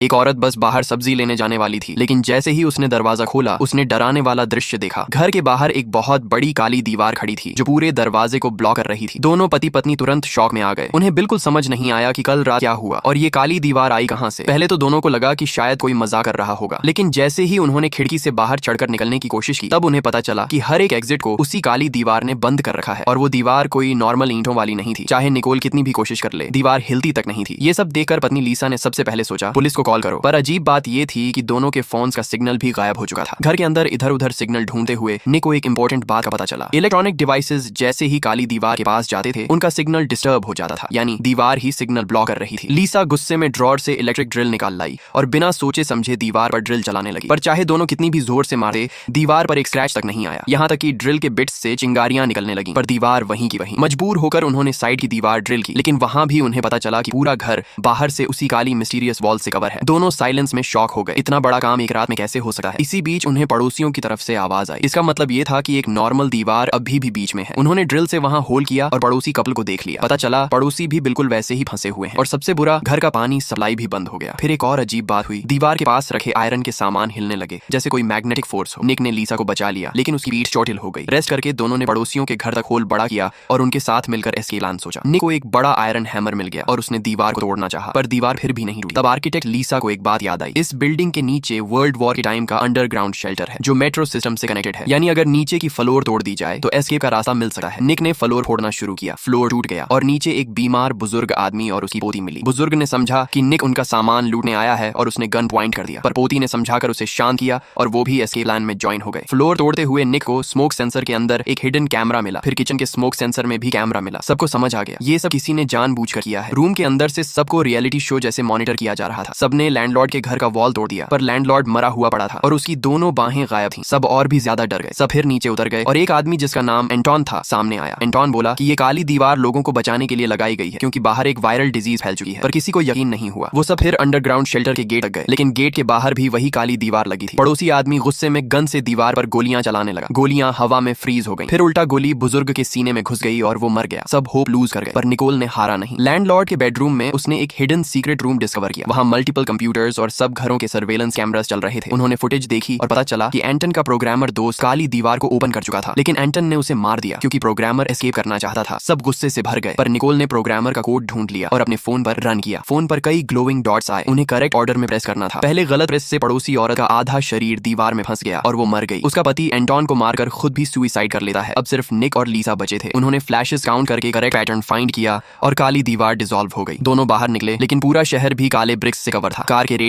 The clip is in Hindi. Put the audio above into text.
एक औरत बस बाहर सब्जी लेने जाने वाली थी, लेकिन जैसे ही उसने दरवाजा खोला उसने डराने वाला दृश्य देखा। घर के बाहर एक बहुत बड़ी काली दीवार खड़ी थी जो पूरे दरवाजे को ब्लॉक कर रही थी। दोनों पति पत्नी तुरंत शॉक में आ गए। उन्हें बिल्कुल समझ नहीं आया कि कल रात क्या हुआ और ये काली दीवार आई कहां से। पहले तो दोनों को लगा कि शायद कोई मजाक कर रहा होगा, लेकिन जैसे ही उन्होंने खिड़की से बाहर चढ़कर निकलने की कोशिश की तब उन्हें पता चला कि हर एक एग्जिट को उसी काली दीवार ने बंद कर रखा है। और वो दीवार कोई नॉर्मल ईंटों वाली नहीं थी। चाहे निकोल कितनी भी कोशिश कर ले, दीवार हिलती तक नहीं थी। ये सब देखकर पत्नी लीसा ने सबसे पहले सोचा पुलिस को कॉल करो, पर अजीब बात ये थी कि दोनों के फोन्स का सिग्नल भी गायब हो चुका था। घर के अंदर इधर उधर सिग्नल ढूंढते हुए निक को एक इंपॉर्टेंट बात का पता चला। इलेक्ट्रॉनिक डिवाइसेस जैसे ही काली दीवार के पास जाते थे उनका सिग्नल डिस्टर्ब हो जाता था, यानी दीवार ही सिग्नल ब्लॉक कर रही थी। लीसा गुस्से में ड्रॉर से इलेक्ट्रिक ड्रिल निकाल लाई और बिना सोचे समझे दीवार पर ड्रिल चलाने लगी। पर चाहे दोनों कितनी भी जोर से मारे, दीवार पर एक स्क्रैच तक नहीं आया। यहाँ तक कि ड्रिल के बिट्स से चिंगारियां निकलने लगी, पर दीवार वहीं की वहीं। मजबूर होकर उन्होंने साइड की दीवार ड्रिल की, लेकिन वहां भी उन्हें पता चला कि पूरा घर बाहर से उसी काली मिस्टीरियस वॉल से कवर है। दोनों साइलेंस में शॉक हो गए। इतना बड़ा काम एक रात में कैसे हो सकता है। इसी बीच उन्हें पड़ोसियों की तरफ से आवाज आई। इसका मतलब ये था कि एक नॉर्मल दीवार अभी भी बीच में है। उन्होंने ड्रिल से वहां होल किया और पड़ोसी कपल को देख लिया। पता चला पड़ोसी भी बिल्कुल वैसे ही फंसे हुए हैं और सबसे बुरा, घर का पानी सप्लाई भी बंद हो गया। फिर एक और अजीब बात हुई। दीवार के पास रखे आयरन के सामान हिलने लगे जैसे कोई मैग्नेटिक फोर्स हो। निक ने लीसा को बचा लिया, लेकिन उसकी पीठ चोटिल हो गई। रेस्ट करके दोनों ने पड़ोसियों के घर तक होल बड़ा किया और उनके साथ मिलकर एस्केप प्लान सोचा। निक को एक बड़ा आयरन हैमर मिल गया और उसने दीवार को तोड़ना चाहा, पर दीवार फिर भी नहीं टूटी। तब आर्किटेक्ट लीसा को एक बात याद आई। इस बिल्डिंग के नीचे वर्ल्ड वॉर के टाइम का अंडरग्राउंड शेल्टर है जो मेट्रो सिस्टम से कनेक्टेड है, यानी अगर नीचे की फ्लोर तोड़ दी जाए तो एस्केप का रास्ता मिल सकता है। निक ने फ्लोर फोड़ना शुरू किया। फ्लोर टूट गया और नीचे एक बीमार बुजुर्ग आदमी और उसकी पोती मिली। बुजुर्ग ने समझा कि निक उनका सामान लूटने आया है और उसने गन पॉइंट कर दिया, पर पोती ने समझाकर उसे शांत किया और वो भी एस्केप प्लान में ज्वाइन हो गए। फ्लोर तोड़ते हुए निक को स्मोक सेंसर के अंदर एक हिडन कैमरा मिला, फिर किचन के स्मोक सेंसर में भी कैमरा मिला। सबको समझ आ गया ये सब किसी ने जानबूझकर किया है। रूम के अंदर से सबको रियलिटी शो जैसे मॉनिटर किया जा रहा था। सबने लैंडलॉर्ड के घर का वॉल तोड़ दिया, पर लैंडलॉर्ड मरा हुआ पड़ा था और उसकी दोनों बाहें गायब थीं। सब और भी ज्यादा डर गए। सब फिर नीचे उतर गए और एक आदमी जिसका नाम एंटोन था सामने आया। एंटोन बोला कि ये काली दीवार लोगों को बचाने के लिए लगाई गई है क्योंकि बाहर एक वायरल डिजीज फैल चुकी है, पर किसी को यकीन नहीं हुआ। वो सब फिर अंडरग्राउंड शेल्टर के गेट तक गए, लेकिन गेट के बाहर भी वही काली दीवार लगी थी। पड़ोसी आदमी गुस्से में गन से दीवार पर गोलियां चलाने लगा। गोलियां हवा में फ्रीज हो गई। फिर उल्टा गोली बुजुर्ग के सीने में घुस गई और वो मर गया। सब होप लूज कर गए, पर निकोल ने हारा नहीं। लैंडलॉर्ड के बेडरूम में उसने एक हिडन सीक्रेट रूम डिस्कवर किया। वहां मल्टीपल कंप्यूटर्स और सब घरों के सर्वेलेंस कैमरास चल रहे थे। उन्होंने फुटेज देखी और पता चला कि एंटन का प्रोग्रामर दोस्त काली दीवार को ओपन कर चुका था, लेकिन एंटन ने उसे मार दिया क्योंकि प्रोग्रामर एस्केप करना चाहता था। सब गुस्से से भर गए, पर निकोल ने प्रोग्रामर का कोड ढूंढ लिया और अपने फोन पर रन किया। फोन पर कई ग्लोइंग डॉट्स आए। उन्हें करेक्ट ऑर्डर में प्रेस करना था। पहले गलत प्रेस से पड़ोसी औरत का आधा शरीर दीवार में फंस गया और वो मर गई। उसका पति एंटोन को मारकर खुद भी सुसाइड कर लेता है। अब सिर्फ निक और लीसा बचे थे। उन्होंने फ्लैशेस काउंट करके करेक्ट पैटर्न फाइंड किया और काली दीवार डिसॉल्व हो गई। दोनों बाहर निकले, लेकिन पूरा शहर भी काले ब्रिक्स से कवर था। कार के रेडियो